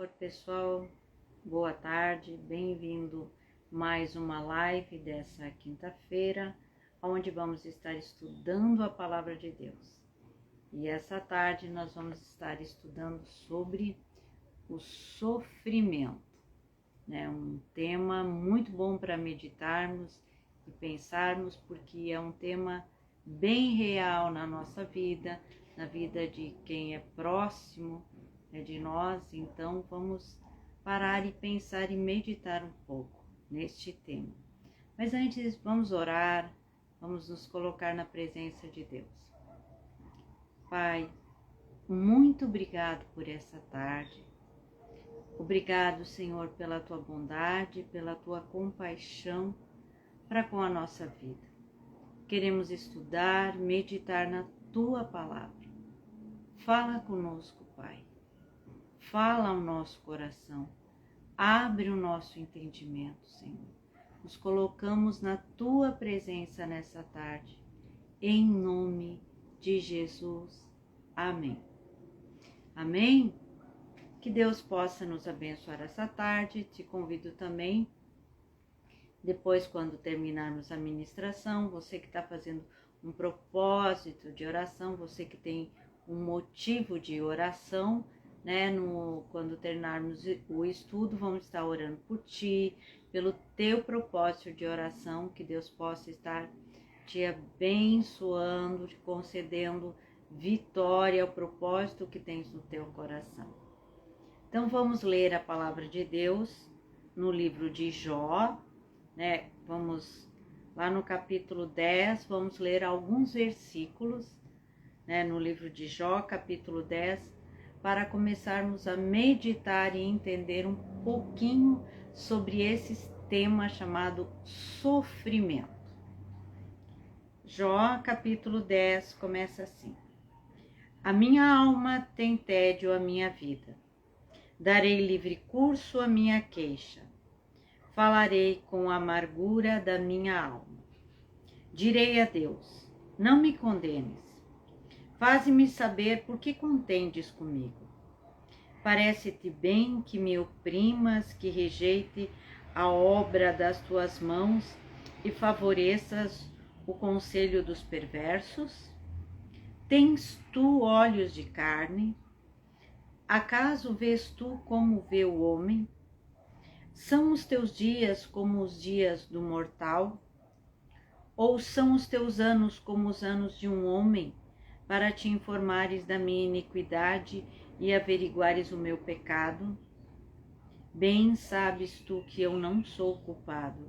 pessoal, boa tarde, bem-vindo mais uma live dessa quinta-feira, onde vamos estar estudando a Palavra de Deus. E essa tarde nós vamos estar estudando sobre o sofrimento, né? Um tema muito bom para meditarmos e pensarmos, porque é um tema bem real na nossa vida, na vida de quem é próximo de nós. Então vamos parar e pensar e meditar um pouco neste tema. Mas antes vamos orar, vamos nos colocar na presença de Deus. Pai, muito obrigado por essa tarde. Obrigado, Senhor, pela tua bondade, pela tua compaixão para com a nossa vida. Queremos estudar, meditar na tua palavra. Fala conosco, Pai. Fala ao nosso coração. Abre o nosso entendimento, Senhor. Nos colocamos na tua presença nessa tarde. Em nome de Jesus. Amém. Amém? Que Deus possa nos abençoar essa tarde. Te convido também, depois quando terminarmos a ministração, você que está fazendo um propósito de oração, você que tem um motivo de oração, né? Quando terminarmos o estudo, vamos estar orando por ti, pelo teu propósito de oração, que Deus possa estar te abençoando, te concedendo vitória ao propósito que tens no teu coração. Então vamos ler a palavra de Deus no livro de Jó, né? Vamos lá no capítulo 10, vamos ler alguns versículos, né? No livro de Jó, capítulo 10, para começarmos a meditar e entender um pouquinho sobre esse tema chamado sofrimento. Jó, capítulo 10, começa assim: A minha alma tem tédio à minha vida, darei livre curso à minha queixa, falarei com a amargura da minha alma. Direi a Deus, não me condenes, faze-me saber por que contendes comigo. Parece-te bem que me oprimas, que rejeite a obra das tuas mãos e favoreças o conselho dos perversos? Tens tu olhos de carne? Acaso vês tu como vê o homem? São os teus dias como os dias do mortal? Ou são os teus anos como os anos de um homem, para te informares da minha iniquidade e averiguares o meu pecado? Bem sabes tu que eu não sou culpado.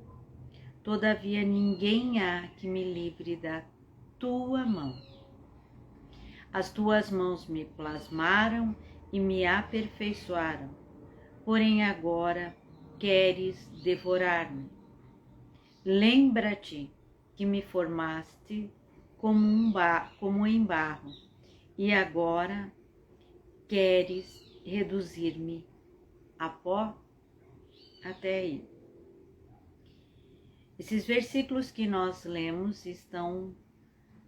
Todavia ninguém há que me livre da tua mão. As tuas mãos me plasmaram e me aperfeiçoaram, porém agora queres devorar-me. Lembra-te que me formaste como em barro, e agora queres reduzir-me a pó? Até aí. Esses versículos que nós lemos estão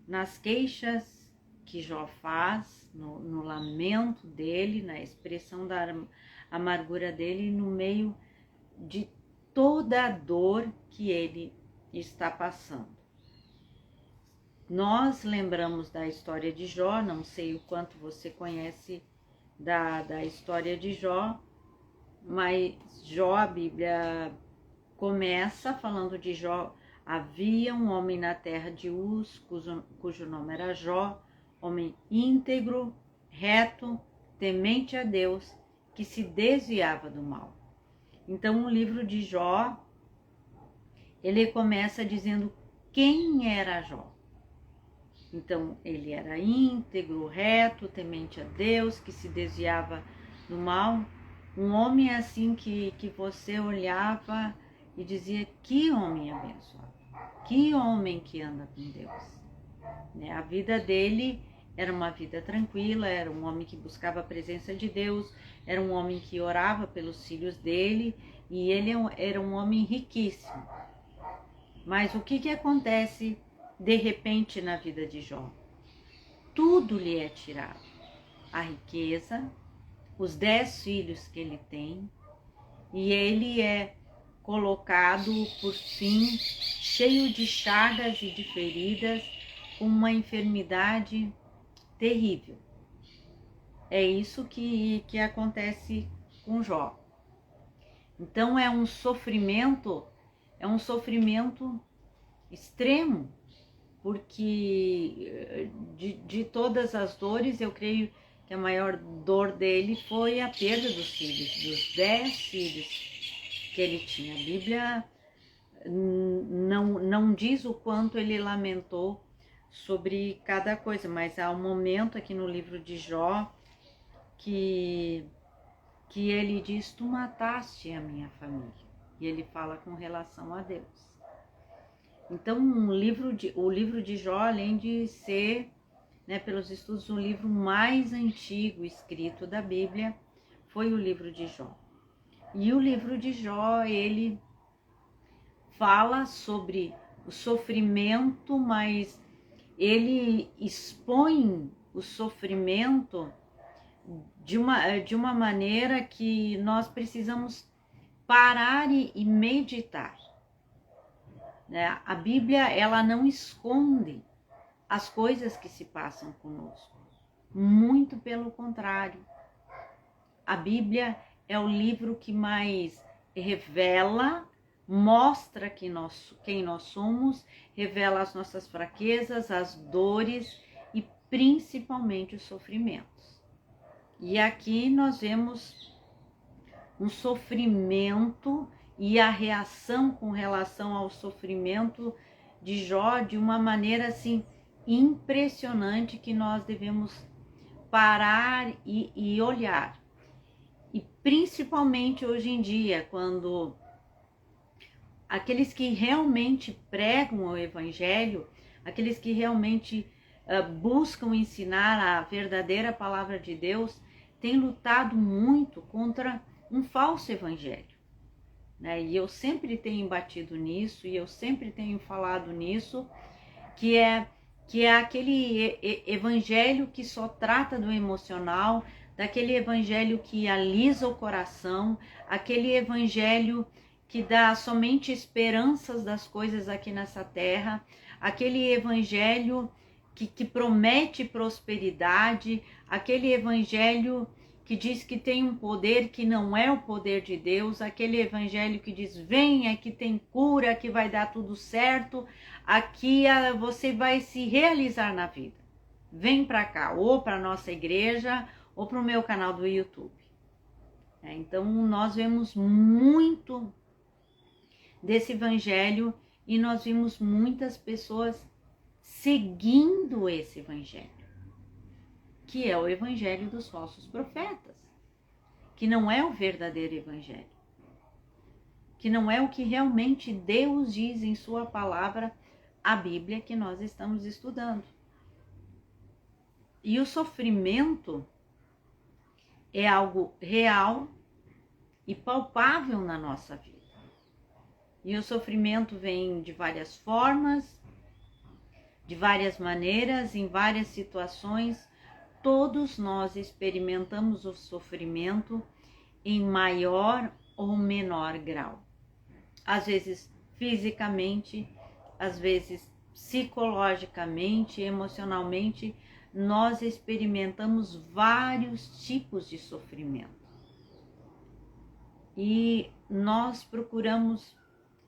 nas queixas que Jó faz, no lamento dele, na expressão da amargura dele, no meio de toda a dor que ele está passando. Nós lembramos da história de Jó, não sei o quanto você conhece da história de Jó, mas Jó, a Bíblia começa falando de Jó. Havia um homem na terra de Uz, cujo nome era Jó, homem íntegro, reto, temente a Deus, que se desviava do mal. Então o livro de Jó, ele começa dizendo quem era Jó. Então, ele era íntegro, reto, temente a Deus, que se desviava do mal. Um homem assim que você olhava e dizia, que homem abençoado, que homem que anda com Deus. Né? A vida dele era uma vida tranquila, era um homem que buscava a presença de Deus, era um homem que orava pelos filhos dele, e ele era um homem riquíssimo. Mas o que acontece de repente na vida de Jó? Tudo lhe é tirado. A riqueza, os 10 filhos que ele tem, e ele é colocado, por fim, cheio de chagas e de feridas, com uma enfermidade terrível. É isso que acontece com Jó. Então é um sofrimento extremo, porque de todas as dores, eu creio que a maior dor dele foi a perda dos filhos, dos 10 filhos que ele tinha. A Bíblia não diz o quanto ele lamentou sobre cada coisa, mas há um momento aqui no livro de Jó que ele diz: tu mataste a minha família. E ele fala com relação a Deus. Então o livro de Jó, além de ser, pelos estudos, o livro mais antigo escrito da Bíblia, foi o livro de Jó. E o livro de Jó, ele fala sobre o sofrimento, mas ele expõe o sofrimento de uma maneira que nós precisamos parar e meditar. A Bíblia, ela não esconde as coisas que se passam conosco. Muito pelo contrário. A Bíblia é o livro que mais revela, mostra quem nós somos, revela as nossas fraquezas, as dores e principalmente os sofrimentos. E aqui nós vemos um sofrimento e a reação com relação ao sofrimento de Jó de uma maneira assim impressionante, que nós devemos parar e olhar. E principalmente hoje em dia, quando aqueles que realmente pregam o Evangelho, aqueles que realmente buscam ensinar a verdadeira palavra de Deus, têm lutado muito contra um falso evangelho. E eu sempre tenho batido nisso, e eu sempre tenho falado nisso, que é aquele evangelho que só trata do emocional, daquele evangelho que alisa o coração, aquele evangelho que dá somente esperanças das coisas aqui nessa terra, aquele evangelho que promete prosperidade, aquele evangelho que diz que tem um poder que não é o poder de Deus, aquele evangelho que diz: venha, que tem cura, que vai dar tudo certo, aqui você vai se realizar na vida. Vem para cá, ou para a nossa igreja, ou para o meu canal do YouTube. Então nós vemos muito desse evangelho e nós vimos muitas pessoas seguindo esse evangelho, que é o evangelho dos falsos profetas, que não é o verdadeiro evangelho, que não é o que realmente Deus diz em sua palavra, a Bíblia que nós estamos estudando. E o sofrimento é algo real e palpável na nossa vida. E o sofrimento vem de várias formas, de várias maneiras, em várias situações. Todos nós experimentamos o sofrimento em maior ou menor grau. Às vezes fisicamente, às vezes psicologicamente, emocionalmente, nós experimentamos vários tipos de sofrimento. E nós procuramos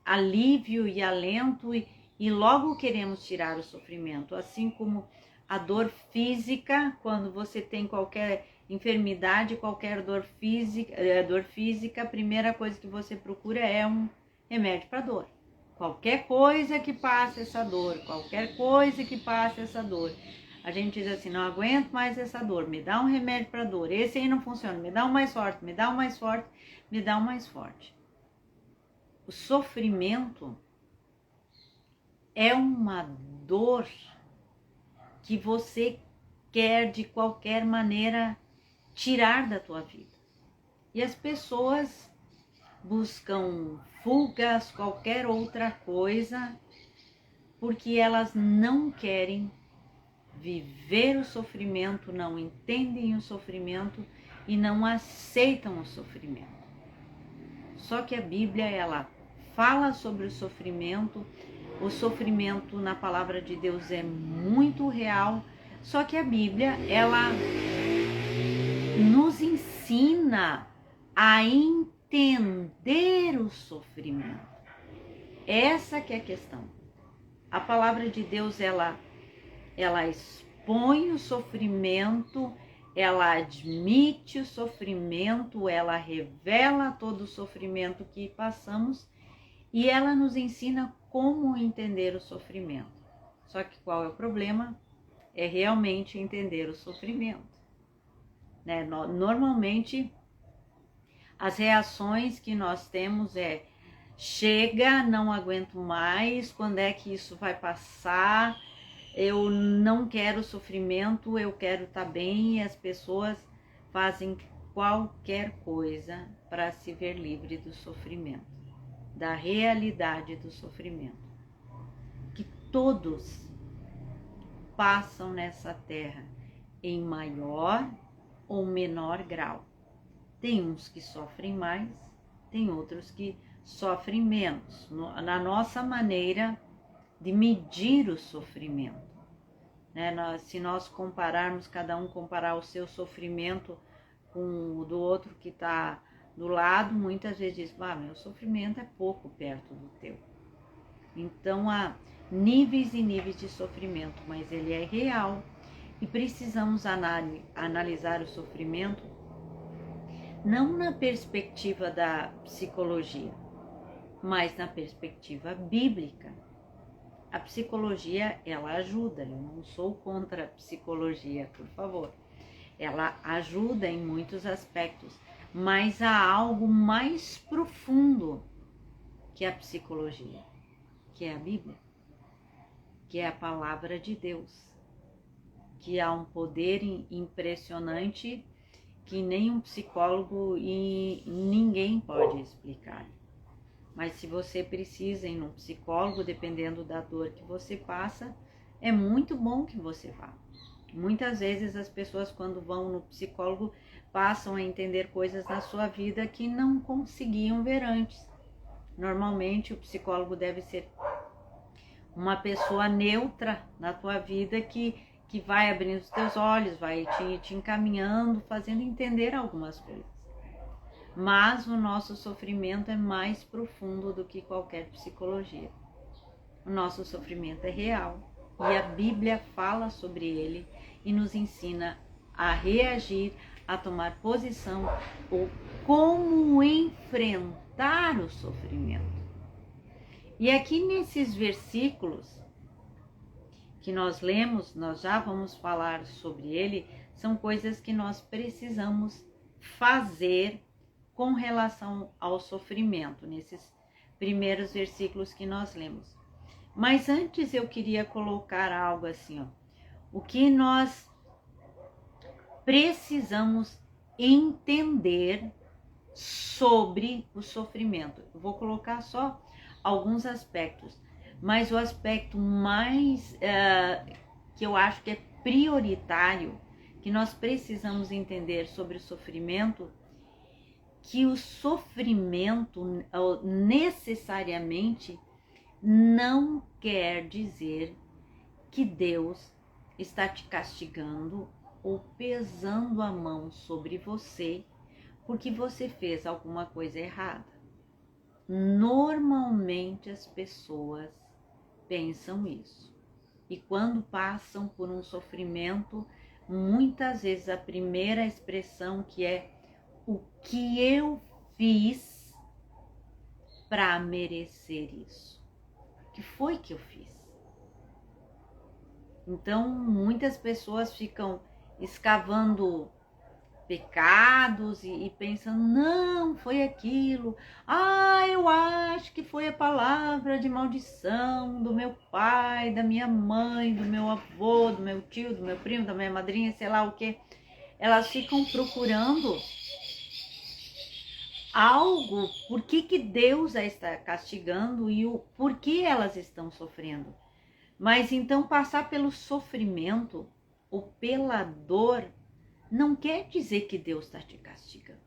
alívio e alento e logo queremos tirar o sofrimento, assim como a dor física. Quando você tem qualquer enfermidade, qualquer dor física, a primeira coisa que você procura é um remédio para dor. Qualquer coisa que passe essa dor, qualquer coisa que passe essa dor. A gente diz assim: não aguento mais essa dor, me dá um remédio para dor. Esse aí não funciona, me dá um mais forte, me dá um mais forte, me dá um mais forte. O sofrimento é uma dor que você quer de qualquer maneira tirar da tua vida. E as pessoas buscam fugas, qualquer outra coisa, porque elas não querem viver o sofrimento, não entendem o sofrimento e não aceitam o sofrimento. Só que a Bíblia, ela fala sobre o sofrimento na palavra de Deus é muito real, só que a Bíblia, ela nos ensina a entender o sofrimento. Essa que é a questão. A palavra de Deus, ela expõe o sofrimento, ela admite o sofrimento, ela revela todo o sofrimento que passamos e ela nos ensina como entender o sofrimento. Só que qual é o problema? É realmente entender o sofrimento. Né? Normalmente, as reações que nós temos é: chega, não aguento mais, quando é que isso vai passar? Eu não quero sofrimento, eu quero estar bem. E as pessoas fazem qualquer coisa para se ver livre do sofrimento, da realidade do sofrimento, que todos passam nessa terra em maior ou menor grau. Tem uns que sofrem mais, tem outros que sofrem menos, na nossa maneira de medir o sofrimento. Né? Se nós compararmos, cada um comparar o seu sofrimento com o do outro que está do lado, muitas vezes diz: meu sofrimento é pouco perto do teu. Então há níveis e níveis de sofrimento, mas ele é real e precisamos analisar o sofrimento não na perspectiva da psicologia, mas na perspectiva bíblica. A psicologia, ela ajuda, eu não sou contra a psicologia, por favor. Ela ajuda em muitos aspectos, mas há algo mais profundo que a psicologia, que é a Bíblia, que é a palavra de Deus, que há um poder impressionante que nem um psicólogo e ninguém pode explicar. Mas se você precisa ir num psicólogo, dependendo da dor que você passa, é muito bom que você vá. Muitas vezes as pessoas, quando vão no psicólogo, passam a entender coisas na sua vida que não conseguiam ver antes. Normalmente o psicólogo deve ser uma pessoa neutra na tua vida que vai abrindo os teus olhos, vai te encaminhando, fazendo entender algumas coisas. Mas o nosso sofrimento é mais profundo do que qualquer psicologia. O nosso sofrimento é real e a Bíblia fala sobre ele e nos ensina a reagir, a tomar posição ou como enfrentar o sofrimento. E aqui nesses versículos que nós lemos, nós já vamos falar sobre ele, são coisas que nós precisamos fazer com relação ao sofrimento, nesses primeiros versículos que nós lemos. Mas antes eu queria colocar algo assim, o que nós precisamos entender sobre o sofrimento. Eu vou colocar só alguns aspectos, mas o aspecto mais que eu acho que é prioritário, que nós precisamos entender sobre o sofrimento, que o sofrimento necessariamente não quer dizer que Deus está te castigando ou pesando a mão sobre você porque você fez alguma coisa errada. Normalmente as pessoas pensam isso. E quando passam por um sofrimento, muitas vezes a primeira expressão que é: o que eu fiz para merecer isso? O que foi que eu fiz? Então, muitas pessoas ficam escavando pecados e pensando: não, foi aquilo. Eu acho que foi a palavra de maldição do meu pai, da minha mãe, do meu avô, do meu tio, do meu primo, da minha madrinha, sei lá o que. Elas ficam procurando algo, por que Deus a está castigando e o por que elas estão sofrendo. Mas então passar pelo sofrimento ou pela dor não quer dizer que Deus está te castigando.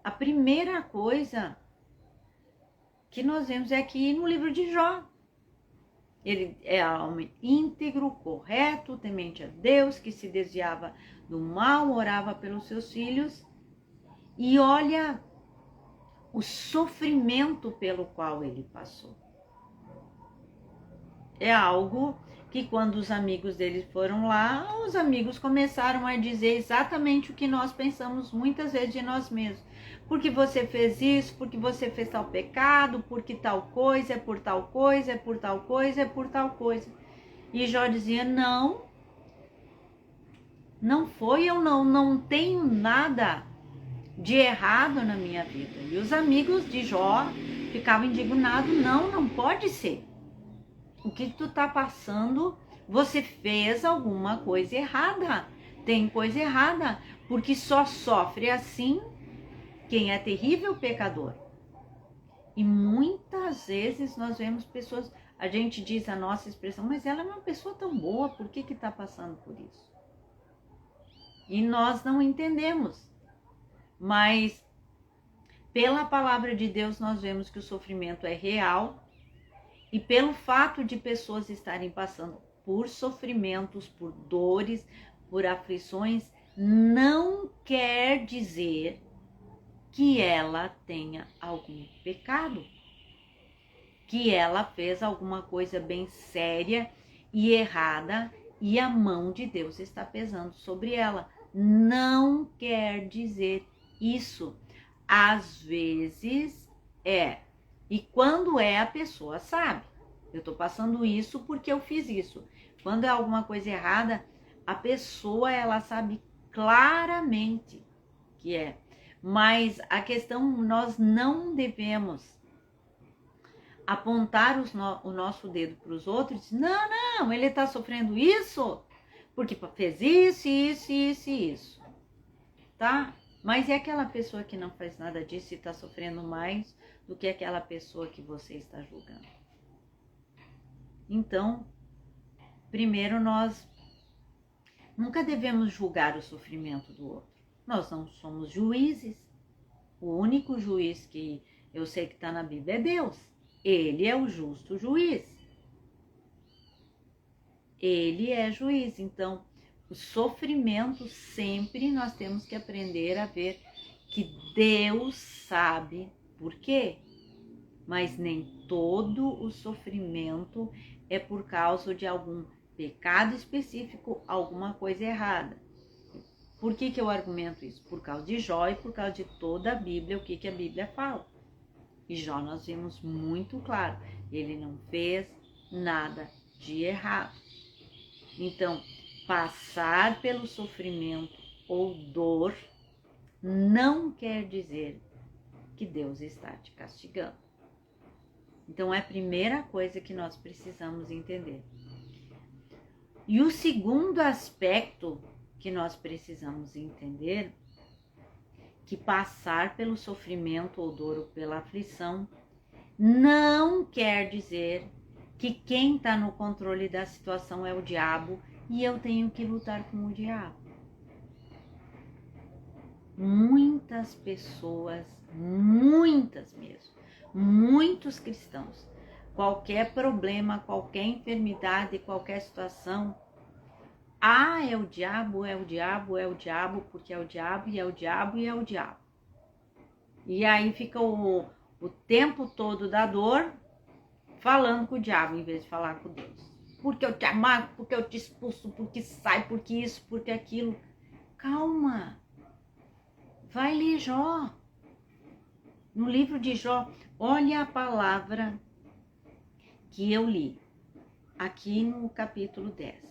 A primeira coisa que nós vemos é aqui no livro de Jó. Ele é homem íntegro, correto, temente a Deus, que se desviava do mal, orava pelos seus filhos. E olha o sofrimento pelo qual ele passou. É algo que quando os amigos dele foram lá, os amigos começaram a dizer exatamente o que nós pensamos muitas vezes de nós mesmos. Porque você fez isso, porque você fez tal pecado, porque tal coisa, é por tal coisa, é por tal coisa, é por tal coisa. E Jó dizia, não foi, eu não tenho nada de errado na minha vida. E os amigos de Jó ficavam indignados, não pode ser. O que tu tá passando, você fez alguma coisa errada. Tem coisa errada, porque só sofre assim quem é terrível pecador. E muitas vezes nós vemos pessoas, a gente diz a nossa expressão, mas ela é uma pessoa tão boa, por que tá passando por isso? E nós não entendemos. Mas pela palavra de Deus nós vemos que o sofrimento é real. E pelo fato de pessoas estarem passando por sofrimentos, por dores, por aflições, não quer dizer que ela tenha algum pecado, que ela fez alguma coisa bem séria e errada e a mão de Deus está pesando sobre ela. Não quer dizer isso. Às vezes é. E quando é, a pessoa sabe. Eu tô passando isso porque eu fiz isso. Quando é alguma coisa errada, a pessoa, ela sabe claramente que é. Mas a questão, nós não devemos apontar o nosso dedo para os outros. Não, ele tá sofrendo isso porque fez isso. Tá? Mas é aquela pessoa que não faz nada disso e tá sofrendo mais do que aquela pessoa que você está julgando. Então, primeiro nós nunca devemos julgar o sofrimento do outro. Nós não somos juízes. O único juiz que eu sei que está na Bíblia é Deus. Ele é o justo juiz. Ele é juiz. Então, o sofrimento sempre nós temos que aprender a ver que Deus sabe por quê. Mas nem todo o sofrimento é por causa de algum pecado específico, alguma coisa errada. Por que eu argumento isso? Por causa de Jó e por causa de toda a Bíblia, o que a Bíblia fala. E Jó nós vimos muito claro, ele não fez nada de errado. Então, passar pelo sofrimento ou dor não quer dizer que Deus está te castigando. Então, é a primeira coisa que nós precisamos entender. E o segundo aspecto que nós precisamos entender, que passar pelo sofrimento ou dor ou pela aflição não quer dizer que quem está no controle da situação é o diabo e eu tenho que lutar com o diabo. Muitas pessoas, muitas mesmo, muitos cristãos, qualquer problema, qualquer enfermidade, qualquer situação, é o diabo, é o diabo, é o diabo, porque é o diabo, e é o diabo, e é o diabo. E aí fica o tempo todo da dor falando com o diabo, em vez de falar com Deus. Porque eu te amargo, porque eu te expulso, porque sai, porque isso, porque aquilo. Calma. Vai ler Jó. No livro de Jó, olha a palavra que eu li. Aqui no capítulo 10.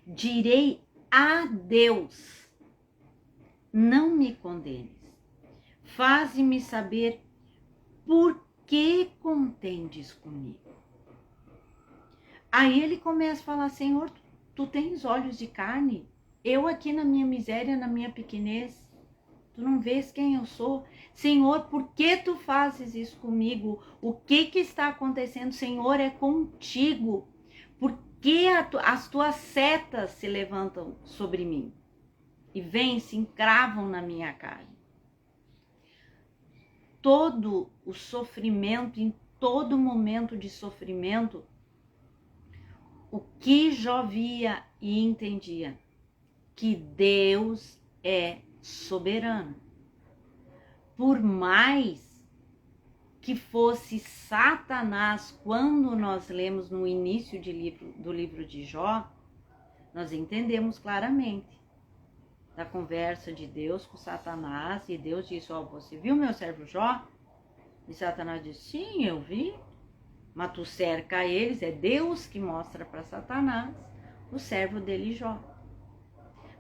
Direi a Deus, não me condenes. Faze-me saber por que contendes comigo. Aí ele começa a falar, Senhor, tu tens olhos de carne? Eu aqui na minha miséria, na minha pequenez, tu não vês quem eu sou? Senhor, por que tu fazes isso comigo? O que está acontecendo? Senhor, é contigo. Por que as tuas setas se levantam sobre mim? e vêm e se encravam na minha carne. Todo o sofrimento, em todo momento de sofrimento, o que Jó via e entendia? Que Deus é soberano. Por mais que fosse Satanás, quando nós lemos no início do livro de Jó, nós entendemos claramente da conversa de Deus com Satanás, e Deus disse: ó, você viu meu servo Jó? E Satanás disse: sim, eu vi, mas tu cerca eles. É Deus que mostra para Satanás o servo dele Jó.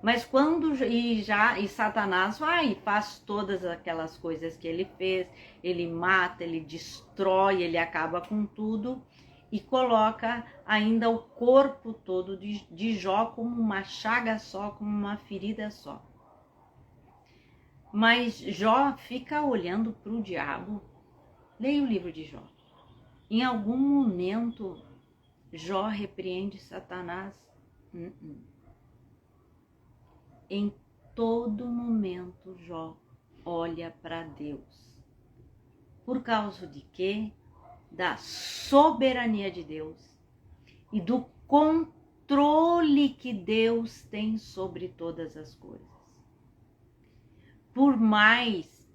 Mas quando e Satanás vai e faz todas aquelas coisas que ele fez, ele mata, ele destrói, ele acaba com tudo e coloca ainda o corpo todo de Jó como uma chaga só, como uma ferida só. Mas Jó fica olhando para o diabo. Leia o livro de Jó. Em algum momento, Jó repreende Satanás. Em todo momento, Jó olha para Deus. Por causa de quê? Da soberania de Deus e do controle que Deus tem sobre todas as coisas. Por mais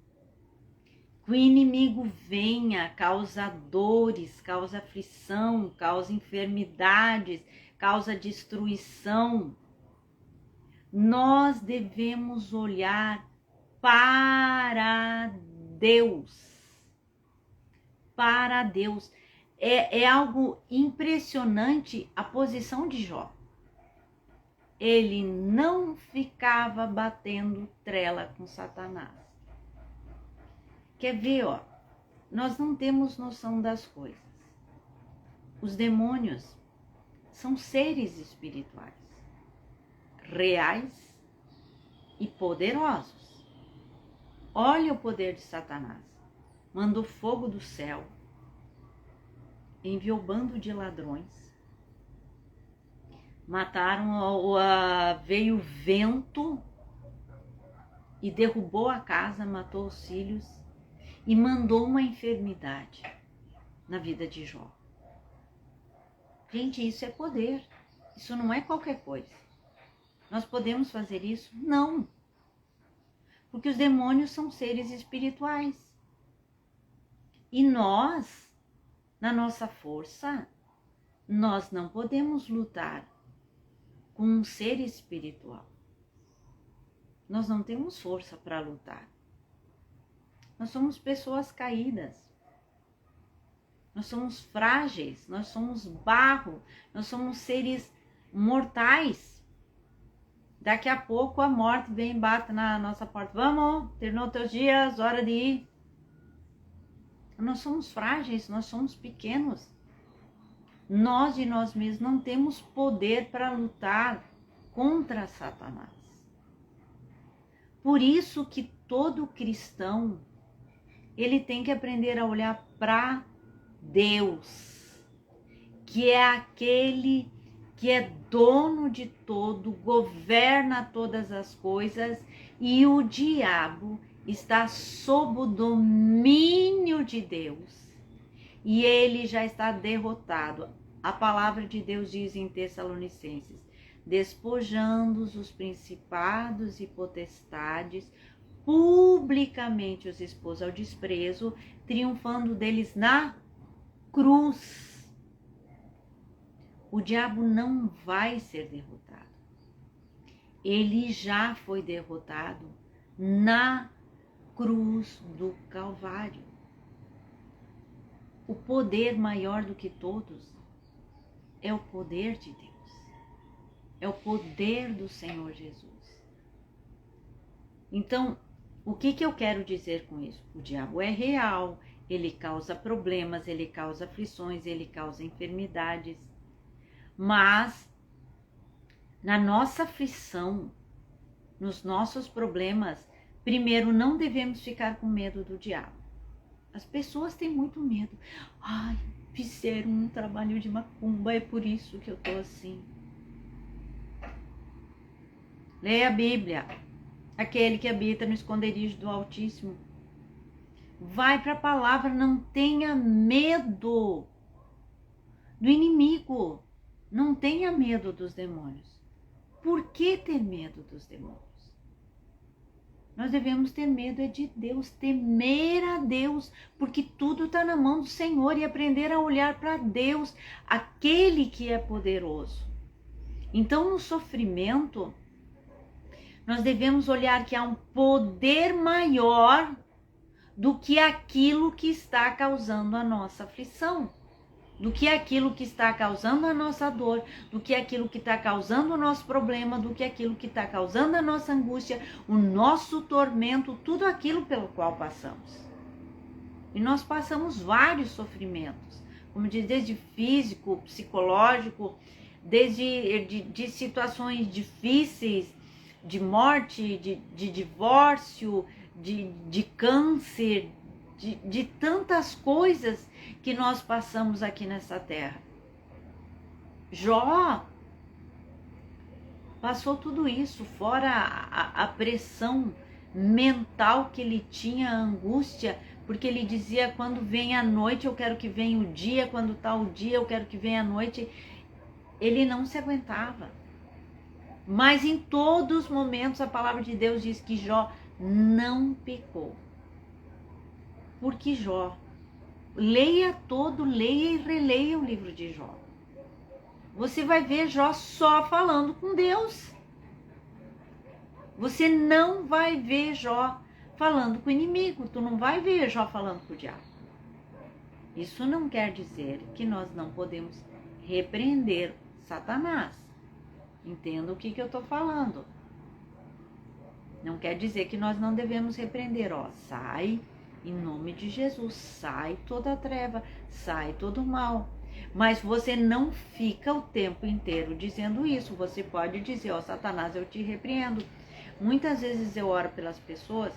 que o inimigo venha, causa dores, causa aflição, causa enfermidades, causa destruição, nós devemos olhar para Deus. Para Deus. É algo impressionante a posição de Jó. Ele não ficava batendo trela com Satanás. Quer ver, ó? Nós não temos noção das coisas. Os demônios são seres espirituais, reais e poderosos. Olha o poder de Satanás. Mandou fogo do céu, enviou bando de ladrões, mataram, veio vento e derrubou a casa, matou os filhos e mandou uma enfermidade na vida de Jó. Gente, isso é poder, isso não é qualquer coisa. Nós podemos fazer isso? Não, porque os demônios são seres espirituais. E nós, na nossa força, nós não podemos lutar com um ser espiritual. Nós não temos força para lutar. Nós somos pessoas caídas. Nós somos frágeis, nós somos barro, nós somos seres mortais. Daqui a pouco a morte vem e bate na nossa porta. Vamos, terminou teus dias, hora de ir. Nós somos frágeis, nós somos pequenos. Nós de nós mesmos não temos poder para lutar contra Satanás. Por isso que todo cristão, ele tem que aprender a olhar para Deus, que é aquele que é dono de todo, governa todas as coisas, e o diabo está sob o domínio de Deus e ele já está derrotado. A palavra de Deus diz em Tessalonicenses: despojando os principados e potestades, publicamente os expôs ao desprezo, triunfando deles na cruz. O diabo não vai ser derrotado. Ele já foi derrotado na cruz do Calvário. O poder maior do que todos é o poder de Deus. É o poder do Senhor Jesus. Então, o que eu quero dizer com isso? O diabo é real, ele causa problemas, ele causa aflições, ele causa enfermidades. Mas, na nossa aflição, nos nossos problemas, primeiro, não devemos ficar com medo do diabo. As pessoas têm muito medo. Ai, fizeram um trabalho de macumba, é por isso que eu tô assim. Leia a Bíblia. aquele que habita no esconderijo do Altíssimo. Vai para a palavra, não tenha medo do inimigo, não tenha medo dos demônios. Por que ter medo dos demônios? Nós devemos ter medo de Deus, temer a Deus, porque tudo está na mão do Senhor, e aprender a olhar para Deus, aquele que é poderoso. Então, no sofrimento, nós devemos olhar que há um poder maior do que aquilo que está causando a nossa aflição, do que aquilo que está causando a nossa dor, do que aquilo que está causando o nosso problema, do que aquilo que está causando a nossa angústia, o nosso tormento, tudo aquilo pelo qual passamos. E nós passamos vários sofrimentos, como diz, desde físico, psicológico, desde de situações difíceis, de morte, de divórcio, de câncer, de tantas coisas que nós passamos aqui nessa terra. Jó passou tudo isso, fora a pressão mental que ele tinha, a angústia, porque ele dizia, quando vem a noite eu quero que venha o dia, quando está o dia eu quero que venha a noite. Ele não se aguentava. Mas em todos os momentos a palavra de Deus diz que Jó não pecou. Porque Jó, leia e releia o livro de Jó. Você vai ver Jó só falando com Deus. Você não vai ver Jó falando com o inimigo. Tu não vai ver Jó falando com o diabo. Isso não quer dizer que nós não podemos repreender Satanás. Entenda o que eu estou falando. Não quer dizer que nós não devemos repreender. Sai, em nome de Jesus, sai toda a treva, sai todo o mal. Mas você não fica o tempo inteiro dizendo isso. Você pode dizer, Satanás, eu te repreendo. Muitas vezes eu oro pelas pessoas,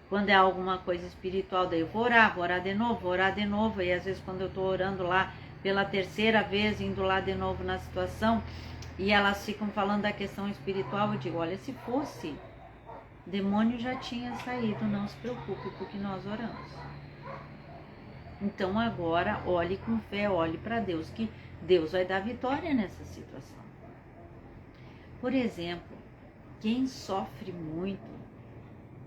quando é alguma coisa espiritual, daí eu vou orar de novo. E às vezes quando eu estou orando lá pela terceira vez, indo lá de novo na situação, e elas ficam falando da questão espiritual, eu digo, olha, se fosse, o demônio já tinha saído, não se preocupe, porque nós oramos. Então agora olhe com fé, olhe para Deus, que Deus vai dar vitória nessa situação. Por exemplo, quem sofre muito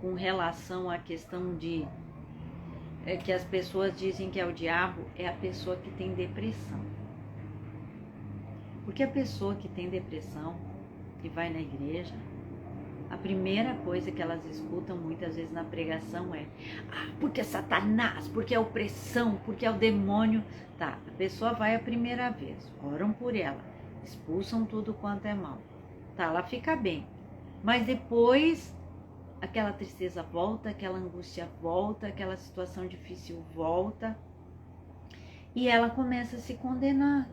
com relação à questão de que as pessoas dizem que é o diabo, é a pessoa que tem depressão. Porque a pessoa que tem depressão, que vai na igreja, a primeira coisa que elas escutam muitas vezes na pregação é porque é Satanás, porque é opressão, porque é o demônio. Tá, a pessoa vai a primeira vez, oram por ela, expulsam tudo quanto é mal. Tá, ela fica bem. Mas depois, aquela tristeza volta, aquela angústia volta, aquela situação difícil volta. E ela começa a se condenar.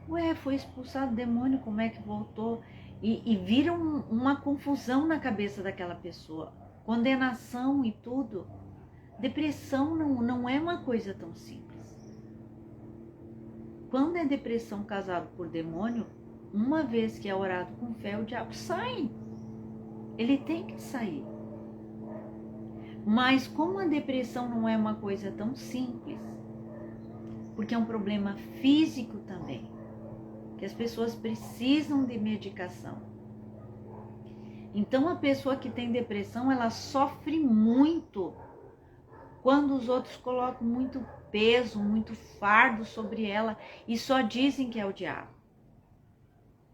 Ué, foi expulsado o demônio, como é que voltou? E vira uma confusão na cabeça daquela pessoa. Condenação e tudo. Depressão não é uma coisa tão simples. Quando é depressão causada por demônio, uma vez que é orado com fé, o diabo sai. Ele tem que sair. Mas como a depressão não é uma coisa tão simples, porque é um problema físico também, que as pessoas precisam de medicação. Então a pessoa que tem depressão, ela sofre muito quando os outros colocam muito peso, muito fardo sobre ela e só dizem que é o diabo.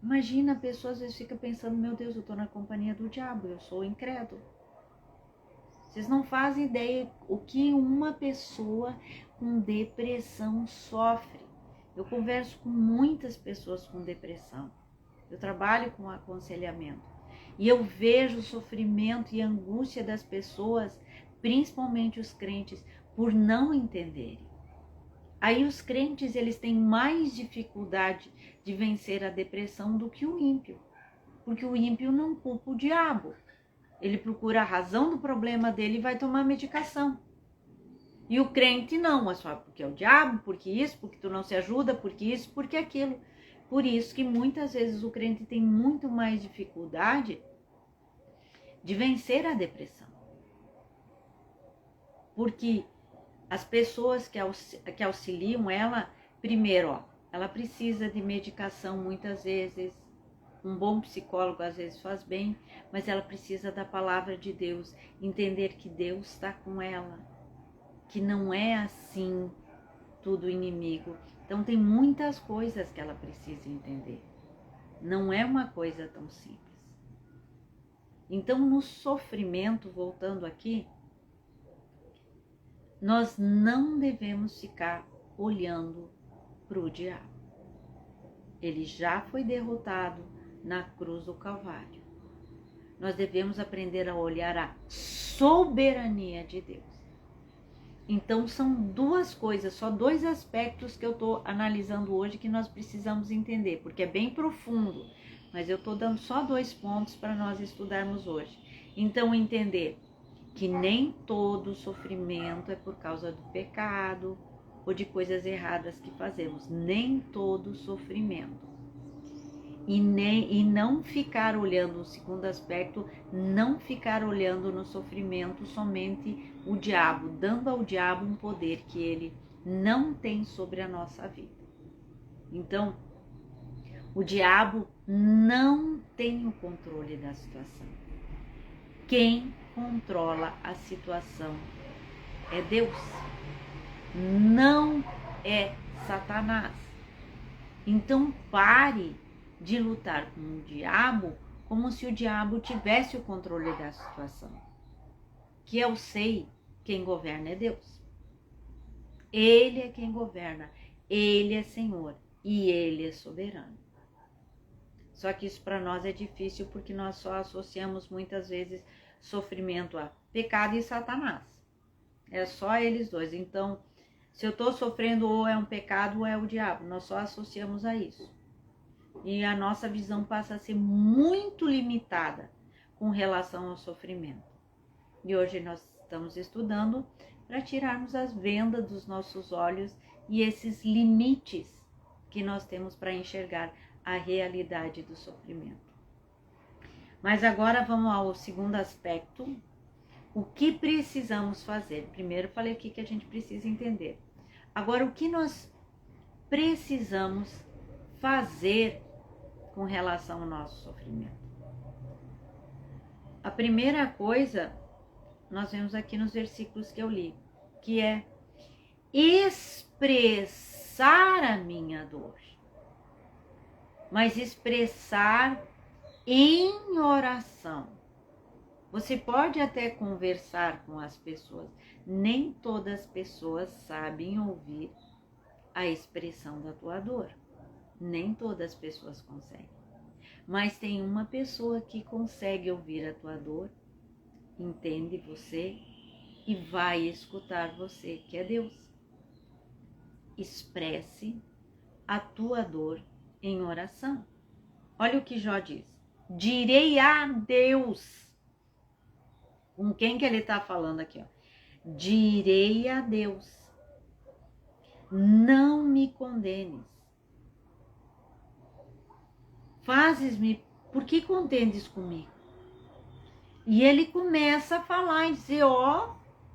Imagina, a pessoa às vezes fica pensando, meu Deus, eu estou na companhia do diabo, eu sou incrédulo. Vocês não fazem ideia o que uma pessoa com depressão sofre. Eu converso com muitas pessoas com depressão. Eu trabalho com aconselhamento. E eu vejo o sofrimento e a angústia das pessoas, principalmente os crentes, por não entenderem. Aí os crentes, eles têm mais dificuldade de vencer a depressão do que o ímpio. Porque o ímpio não culpa o diabo. Ele procura a razão do problema dele e vai tomar medicação. E o crente não, é só porque é o diabo, porque isso, porque tu não se ajuda, porque isso, porque aquilo. Por isso que muitas vezes o crente tem muito mais dificuldade de vencer a depressão. Porque as pessoas que auxiliam ela, primeiro, ela precisa de medicação muitas vezes, um bom psicólogo às vezes faz bem, mas ela precisa da palavra de Deus, entender que Deus está com ela, que não é assim tudo inimigo. Então tem muitas coisas que ela precisa entender. Não é uma coisa tão simples. Então no sofrimento, voltando aqui, nós não devemos ficar olhando para o diabo. Ele já foi derrotado na cruz do Calvário. Nós devemos aprender a olhar a soberania de Deus. Então são duas coisas, só dois aspectos que eu estou analisando hoje que nós precisamos entender, porque é bem profundo, mas eu estou dando só 2 pontos para nós estudarmos hoje. Então entender que nem todo sofrimento é por causa do pecado ou de coisas erradas que fazemos, nem todo sofrimento. E não ficar olhando, o segundo aspecto, não ficar olhando no sofrimento somente o diabo, dando ao diabo um poder que ele não tem sobre a nossa vida. Então, o diabo não tem o controle da situação. Quem controla a situação é Deus, não é Satanás. Então pare de lutar com o diabo como se o diabo tivesse o controle da situação. Que eu sei, quem governa é Deus. Ele é quem governa, Ele é Senhor e Ele é soberano. Só que isso para nós é difícil porque nós só associamos muitas vezes sofrimento a pecado e Satanás. É só eles dois. Então, se eu estou sofrendo ou é um pecado ou é o diabo, nós só associamos a isso. E a nossa visão passa a ser muito limitada com relação ao sofrimento. E hoje nós estamos estudando para tirarmos as vendas dos nossos olhos e esses limites que nós temos para enxergar a realidade do sofrimento. Mas agora vamos ao segundo aspecto. O que precisamos fazer? Primeiro falei o que a gente precisa entender. Agora, o que nós precisamos fazer com relação ao nosso sofrimento? A primeira coisa, nós vemos aqui nos versículos que eu li, que é expressar a minha dor. Mas expressar em oração. Você pode até conversar com as pessoas. Nem todas as pessoas sabem ouvir a expressão da tua dor. Nem todas as pessoas conseguem. Mas tem uma pessoa que consegue ouvir a tua dor, entende você e vai escutar você, que é Deus. Expresse a tua dor em oração. Olha o que Jó diz. Direi a Deus. Com quem que ele está falando aqui? Direi a Deus. Não me condenes. Fazes-me, por que contendes comigo? E ele começa a falar e dizer,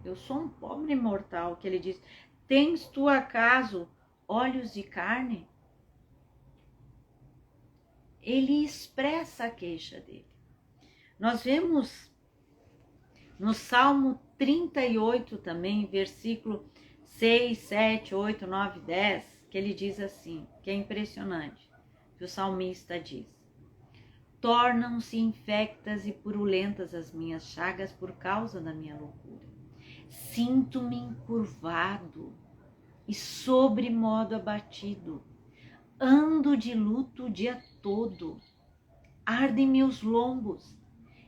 eu sou um pobre mortal, que ele diz, tens tu acaso olhos de carne? Ele expressa a queixa dele. Nós vemos no Salmo 38 também, versículo 6, 7, 8, 9, 10, que ele diz assim, que é impressionante, que o salmista diz, tornam-se infectas e purulentas as minhas chagas por causa da minha loucura. Sinto-me encurvado e sobremodo abatido. Ando de luto o dia todo. Ardem-me os lombos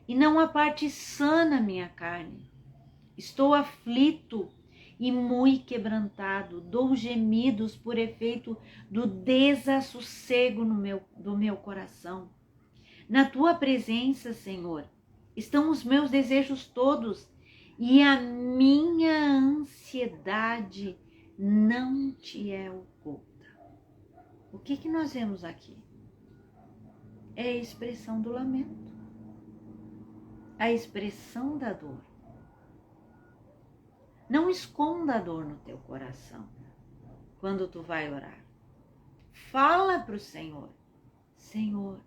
e não há parte sã na minha carne. Estou aflito e muito quebrantado. Dou gemidos por efeito do desassossego do meu coração. Na tua presença, Senhor, estão os meus desejos todos e a minha ansiedade não te é oculta. O que nós vemos aqui? É a expressão do lamento. a expressão da dor. Não esconda a dor no teu coração quando tu vai orar. Fala para o Senhor: Senhor,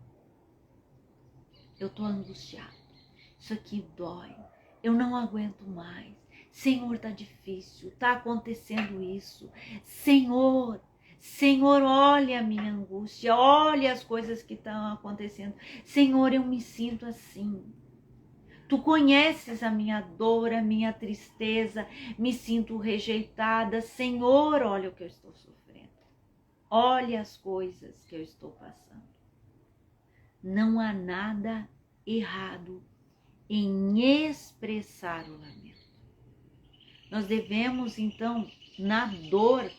eu estou angustiado, isso aqui dói, eu não aguento mais. Senhor, está difícil, está acontecendo isso. Senhor, olha a minha angústia, olha as coisas que estão acontecendo. Senhor, eu me sinto assim. Tu conheces a minha dor, a minha tristeza, me sinto rejeitada. Senhor, olha o que eu estou sofrendo. Olha as coisas que eu estou passando. Não há nada errado em expressar o lamento. Nós devemos, então, na dor,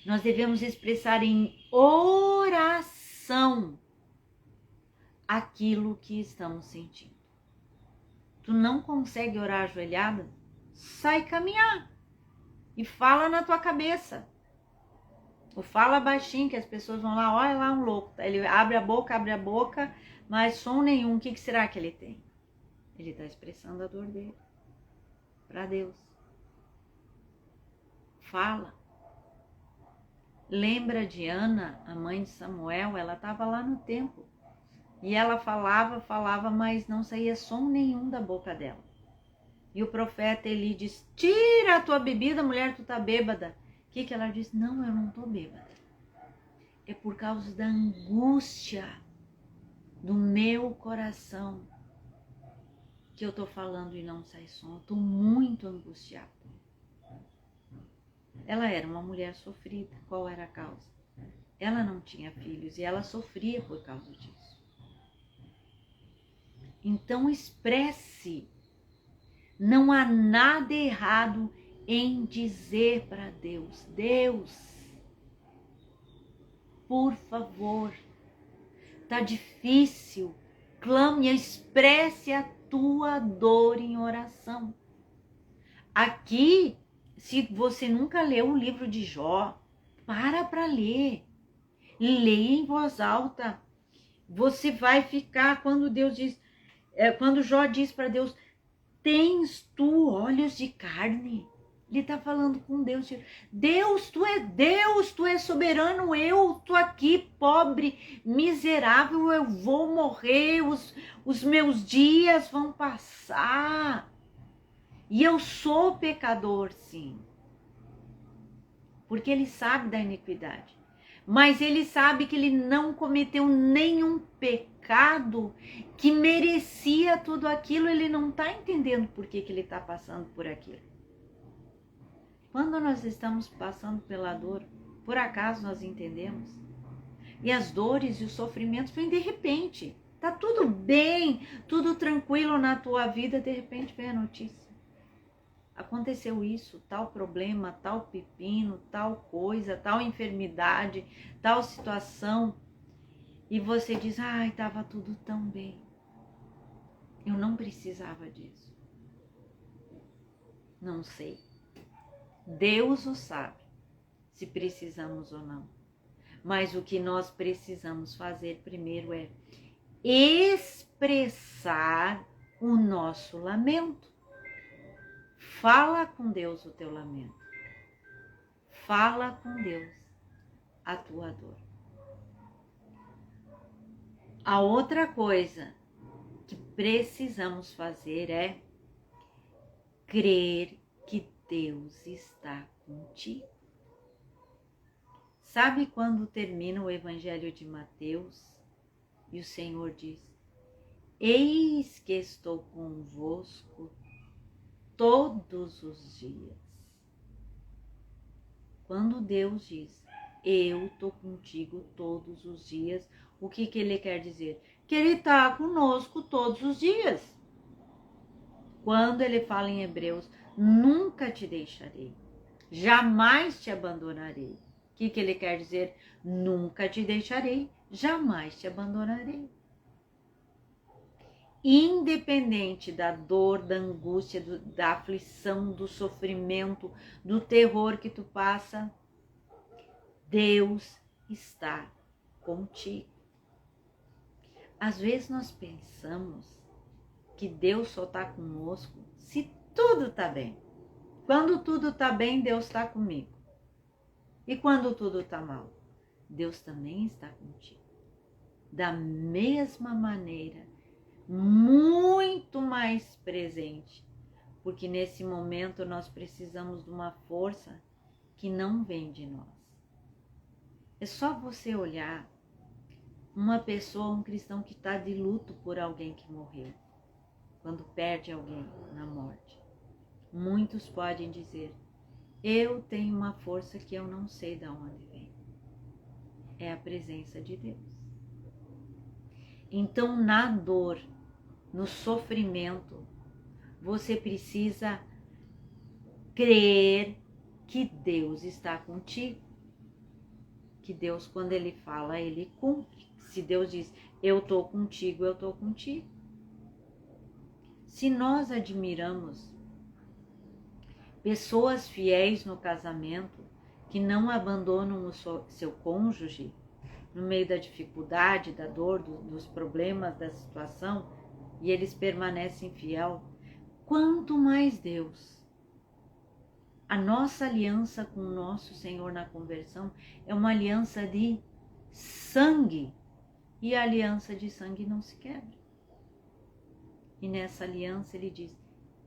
nós devemos expressar em oração aquilo que estamos sentindo. Tu não consegue orar ajoelhada? Sai caminhar e fala na tua cabeça. Ou fala baixinho, que as pessoas vão lá, olha lá um louco. Ele abre a boca, mas som nenhum. O que será que ele tem? Ele está expressando a dor dele para Deus. Fala. Lembra de Ana, a mãe de Samuel? Ela estava lá no templo. E ela falava, mas não saía som nenhum da boca dela. E o profeta Eli diz: tira a tua bebida, mulher, tu tá bêbada. O que ela disse? Não, eu não tô bêbada. É por causa da angústia do meu coração que eu tô falando e não sai som. Eu tô muito angustiada. Ela era uma mulher sofrida. Qual era a causa? Ela não tinha filhos e ela sofria por causa disso. Então expresse. Não há nada errado em dizer para Deus: Deus, por favor, tá difícil, clame, expresse a tua dor em oração. Aqui, se você nunca leu o livro de Jó, para ler. Leia em voz alta. Você vai ficar, quando Deus diz, quando Jó diz para Deus: tens tu olhos de carne? Ele está falando com Deus. Deus, tu és soberano, eu tô aqui pobre, miserável, eu vou morrer, os meus dias vão passar. E eu sou pecador, sim. Porque ele sabe da iniquidade. Mas ele sabe que ele não cometeu nenhum pecado que merecia tudo aquilo. Ele não está entendendo por que ele está passando por aquilo. Quando nós estamos passando pela dor, por acaso nós entendemos? E as dores e os sofrimentos vêm de repente. Tá tudo bem, tudo tranquilo na tua vida, de repente vem a notícia. Aconteceu isso, tal problema, tal pepino, tal coisa, tal enfermidade, tal situação. E você diz: ai, estava tudo tão bem. Eu não precisava disso. Não sei. Deus o sabe, se precisamos ou não. Mas o que nós precisamos fazer primeiro é expressar o nosso lamento. Fala com Deus o teu lamento. Fala com Deus a tua dor. A outra coisa que precisamos fazer é crer que Deus está contigo. Sabe quando termina o Evangelho de Mateus e o Senhor diz: eis que estou convosco todos os dias. Quando Deus diz: eu estou contigo todos os dias, o que ele quer dizer? Que ele está conosco todos os dias. Quando ele fala em Hebreus: nunca te deixarei, jamais te abandonarei. O que ele quer dizer? Nunca te deixarei, jamais te abandonarei. Independente da dor, da angústia, da aflição, do sofrimento, do terror que tu passa, Deus está contigo. Às vezes nós pensamos que Deus só está conosco se tudo está bem. Quando tudo está bem, Deus está comigo. E quando tudo está mal, Deus também está contigo. Da mesma maneira, muito mais presente, porque nesse momento nós precisamos de uma força que não vem de nós. É só você olhar uma pessoa, um cristão que está de luto por alguém que morreu, quando perde alguém na morte. Muitos podem dizer, eu tenho uma força que eu não sei de onde vem. É a presença de Deus. Então, na dor, no sofrimento, você precisa crer que Deus está contigo. Que Deus, quando Ele fala, Ele cumpre. Se Deus diz, eu estou contigo, eu estou contigo. Se nós admiramos pessoas fiéis no casamento, que não abandonam o seu cônjuge no meio da dificuldade, da dor, dos problemas, da situação, e eles permanecem fiel, quanto mais Deus. A nossa aliança com o nosso Senhor na conversão é uma aliança de sangue, e a aliança de sangue não se quebra. E nessa aliança ele diz,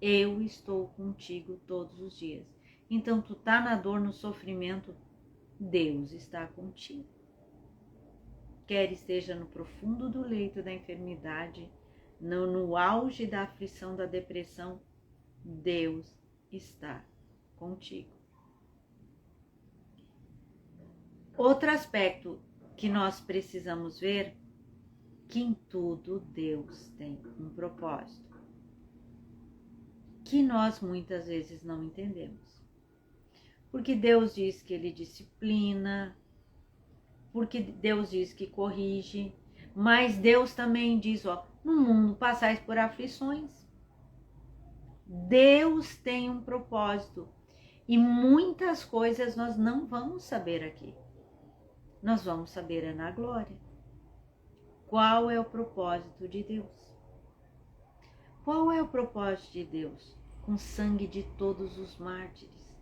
eu estou contigo todos os dias. Então tu tá na dor, no sofrimento, Deus está contigo. Quer esteja no profundo do leito da enfermidade, no auge da aflição, da depressão, Deus está contigo. Outro aspecto que nós precisamos ver, que em tudo Deus tem um propósito, que nós muitas vezes não entendemos. Porque Deus diz que Ele disciplina, porque Deus diz que corrige, mas Deus também diz, no mundo passais por aflições. Deus tem um propósito e muitas coisas nós não vamos saber aqui. Nós vamos saber na glória. Qual é o propósito de Deus? Qual é o propósito de Deus com o sangue de todos os mártires?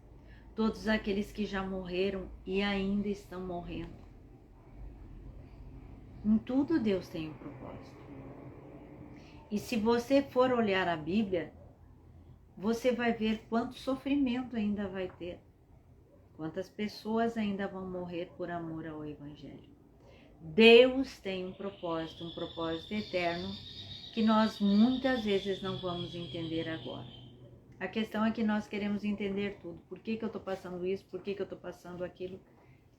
Todos aqueles que já morreram e ainda estão morrendo. Em tudo Deus tem um propósito. E se você for olhar a Bíblia, você vai ver quanto sofrimento ainda vai ter. Quantas pessoas ainda vão morrer por amor ao Evangelho. Deus tem um propósito eterno, que nós muitas vezes não vamos entender agora. A questão é que nós queremos entender tudo. Por que eu estou passando isso? Por que eu estou passando aquilo?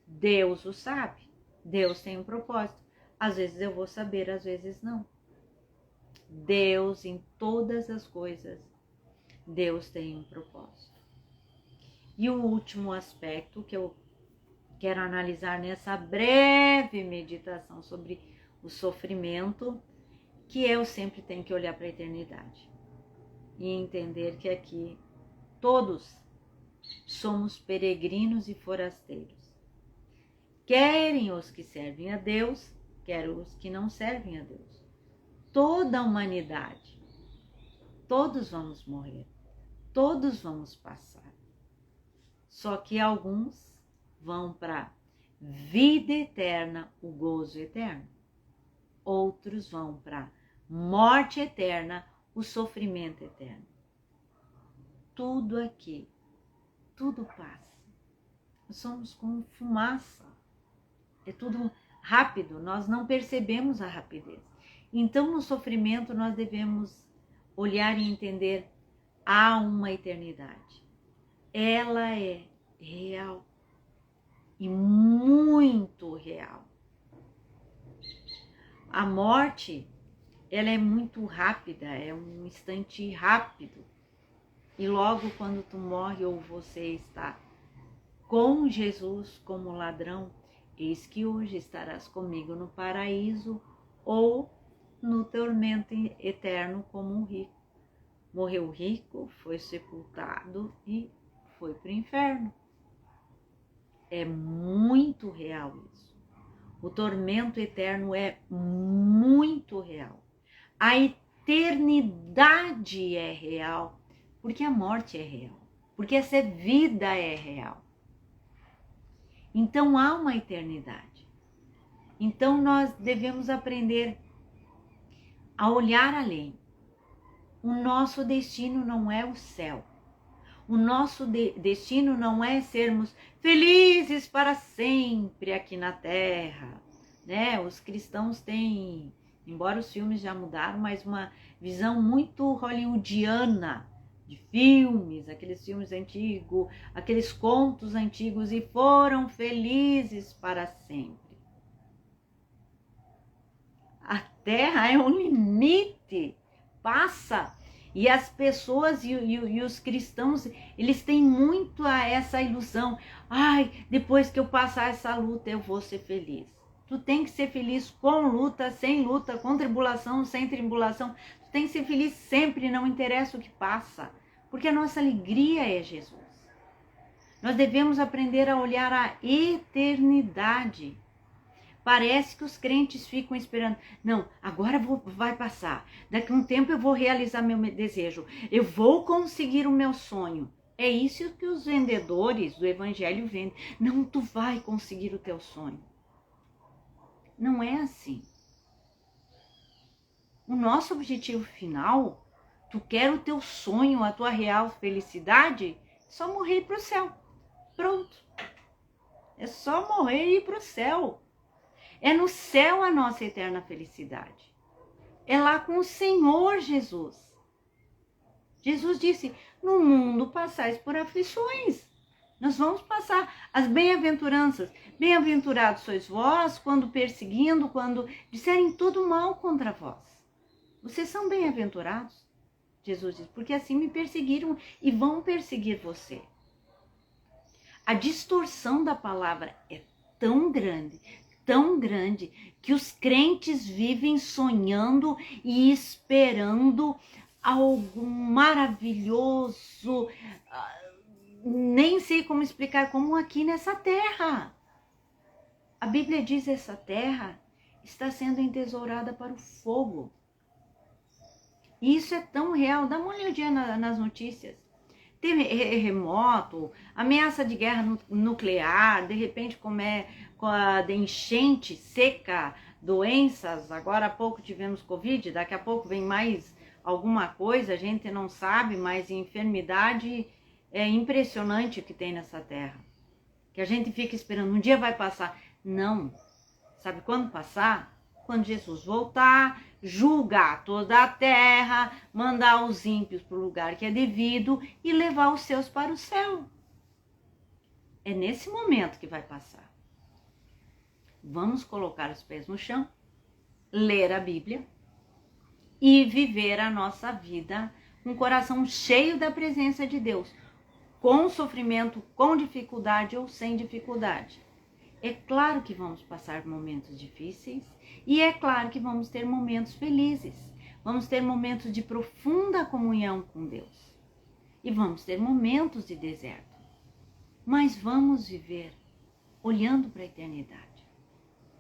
Deus o sabe. Deus tem um propósito. Às vezes eu vou saber, às vezes não. Deus, em todas as coisas, Deus tem um propósito. E o último aspecto que eu quero analisar nessa breve meditação sobre o sofrimento, que eu sempre tenho que olhar para a eternidade e entender que aqui todos somos peregrinos e forasteiros. Querem os que servem a Deus, querem os que não servem a Deus. Toda a humanidade, todos vamos morrer, todos vamos passar. Só que alguns vão para vida eterna, o gozo eterno. Outros vão para morte eterna, o sofrimento eterno. Tudo aqui, tudo passa. Nós somos como fumaça. É tudo rápido, nós não percebemos a rapidez. Então, no sofrimento, nós devemos olhar e entender, há uma eternidade. Ela é real e muito real. A morte, ela é muito rápida, é um instante rápido. E logo quando tu morre ou você está com Jesus como ladrão, eis que hoje estarás comigo no paraíso ou no tormento eterno como um rico. Morreu rico, foi sepultado e foi para o inferno. É muito real isso. O tormento eterno é muito real. A eternidade é real, porque a morte é real, porque essa vida é real. Então há uma eternidade. Então nós devemos aprender a olhar além. O nosso destino não é o céu. O nosso destino não é sermos felizes para sempre aqui na Terra, né? Os cristãos têm, embora os filmes já mudaram, mas uma visão muito hollywoodiana de filmes, aqueles filmes antigos, aqueles contos antigos, e foram felizes para sempre. A Terra é um limite, passa. E as pessoas e os cristãos, eles têm muito essa ilusão. Ai, depois que eu passar essa luta, eu vou ser feliz. Tu tem que ser feliz com luta, sem luta, com tribulação, sem tribulação. Tu tem que ser feliz sempre, não interessa o que passa. Porque a nossa alegria é Jesus. Nós devemos aprender a olhar a eternidade. Parece que os crentes ficam esperando. Não, agora vai passar. Daqui a um tempo eu vou realizar meu desejo. Eu vou conseguir o meu sonho. É isso que os vendedores do evangelho vendem. Não, tu vai conseguir o teu sonho. Não é assim. O nosso objetivo final, tu quer o teu sonho, a tua real felicidade, é só morrer e ir para o céu. Pronto. É só morrer e ir para o céu. É no céu a nossa eterna felicidade. É lá com o Senhor Jesus. Jesus disse, no mundo passais por aflições. Nós vamos passar as bem-aventuranças. Bem-aventurados sois vós quando perseguindo, quando disserem todo mal contra vós. Vocês são bem-aventurados, Jesus diz, porque assim me perseguiram e vão perseguir você. A distorção da palavra é tão grande, que os crentes vivem sonhando e esperando algo maravilhoso, nem sei como explicar, como aqui nessa terra. A Bíblia diz que essa terra está sendo entesourada para o fogo. E isso é tão real, dá uma olhadinha nas notícias. Terremoto, ameaça de guerra nuclear, de repente com a enchente, seca, doenças. Agora há pouco tivemos Covid, daqui a pouco vem mais alguma coisa, a gente não sabe, mas enfermidade é impressionante o que tem nessa terra. Que a gente fica esperando, um dia vai passar. Não. Sabe quando passar? Quando Jesus voltar, julgar toda a terra, mandar os ímpios para o lugar que é devido e levar os seus para o céu. É nesse momento que vai passar. Vamos colocar os pés no chão, ler a Bíblia e viver a nossa vida com o coração cheio da presença de Deus, com sofrimento, com dificuldade ou sem dificuldade. É claro que vamos passar momentos difíceis e é claro que vamos ter momentos felizes. Vamos ter momentos de profunda comunhão com Deus. E vamos ter momentos de deserto. Mas vamos viver olhando para a eternidade.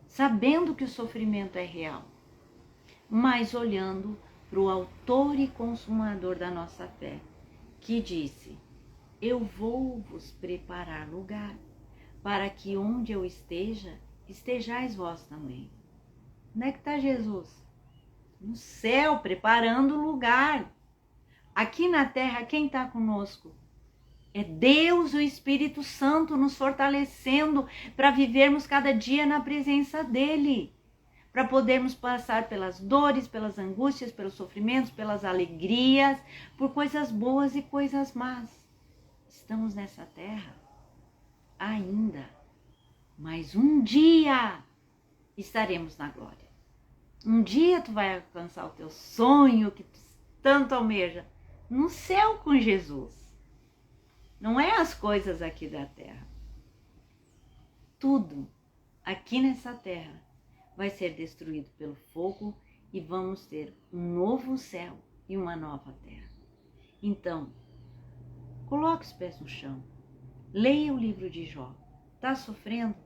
Sabendo que o sofrimento é real. Mas olhando para o autor e consumador da nossa fé. Que disse, eu vou vos preparar lugar, para que onde eu esteja, estejais vós também. Onde é que está Jesus? No céu, preparando o lugar. Aqui na terra, quem está conosco? É Deus, o Espírito Santo, nos fortalecendo para vivermos cada dia na presença dEle. Para podermos passar pelas dores, pelas angústias, pelos sofrimentos, pelas alegrias, por coisas boas e coisas más. Estamos nessa terra ainda, mas um dia estaremos na glória. Um dia tu vai alcançar o teu sonho que tu tanto almeja no céu com Jesus. Não é as coisas aqui da terra. Tudo aqui nessa terra vai ser destruído pelo fogo e vamos ter um novo céu e uma nova terra. Então, coloque os pés no chão. Leia o livro de Jó. Está sofrendo?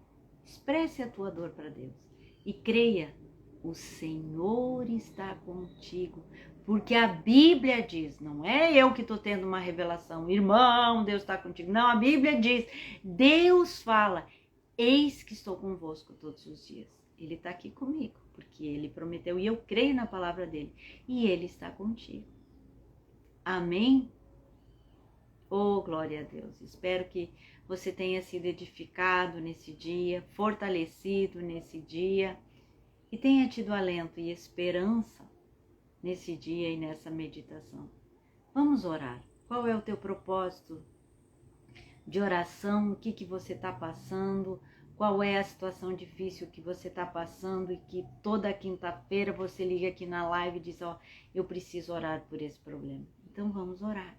Expresse a tua dor para Deus. E creia, o Senhor está contigo. Porque a Bíblia diz, não é eu que estou tendo uma revelação, irmão, Deus está contigo. Não, a Bíblia diz, Deus fala, eis que estou convosco todos os dias. Ele está aqui comigo, porque Ele prometeu e eu creio na palavra dEle. E Ele está contigo. Amém? Oh, glória a Deus. Espero que você tenha sido edificado nesse dia, fortalecido nesse dia e tenha tido alento e esperança nesse dia e nessa meditação. Vamos orar. Qual é o teu propósito de oração? O que você está passando? Qual é a situação difícil que você está passando e que toda quinta-feira você liga aqui na live e diz, ó, eu preciso orar por esse problema. Então vamos orar.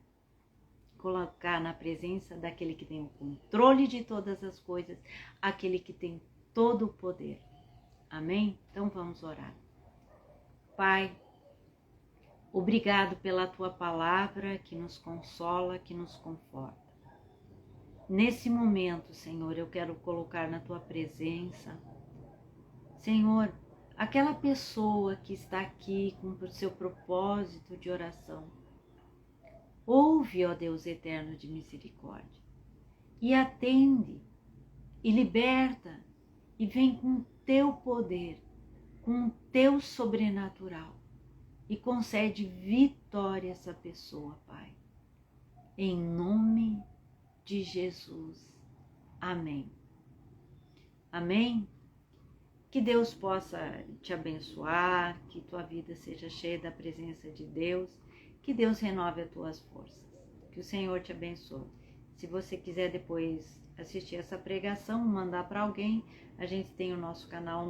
Colocar na presença daquele que tem o controle de todas as coisas, aquele que tem todo o poder. Amém? Então vamos orar. Pai, obrigado pela tua palavra que nos consola, que nos conforta. Nesse momento, Senhor, eu quero colocar na tua presença, Senhor, aquela pessoa que está aqui com o seu propósito de oração. Ouve, ó Deus eterno de misericórdia, e atende, e liberta, e vem com o teu poder, com o teu sobrenatural, e concede vitória a essa pessoa, Pai. Em nome de Jesus. Amém. Amém? Que Deus possa te abençoar, que tua vida seja cheia da presença de Deus, que Deus renove as tuas forças, que o Senhor te abençoe. Se você quiser depois assistir essa pregação, mandar para alguém, a gente tem o nosso canal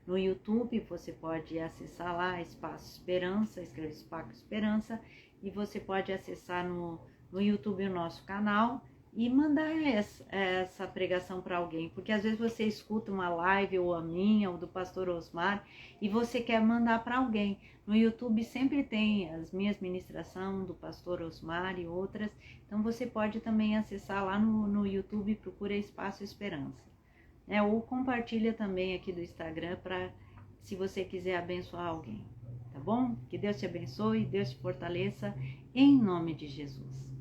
no YouTube, você pode acessar lá, Espaço Esperança, escreve Espaço Esperança, e você pode acessar no YouTube o nosso canal, e mandar essa pregação para alguém, porque às vezes você escuta uma live, ou a minha, ou do pastor Osmar, e você quer mandar para alguém. No YouTube sempre tem as minhas ministrações do pastor Osmar e outras, então você pode também acessar lá no YouTube, procura Espaço Esperança. Ou compartilha também aqui do Instagram, para se você quiser abençoar alguém, tá bom? Que Deus te abençoe, Deus te fortaleça, em nome de Jesus.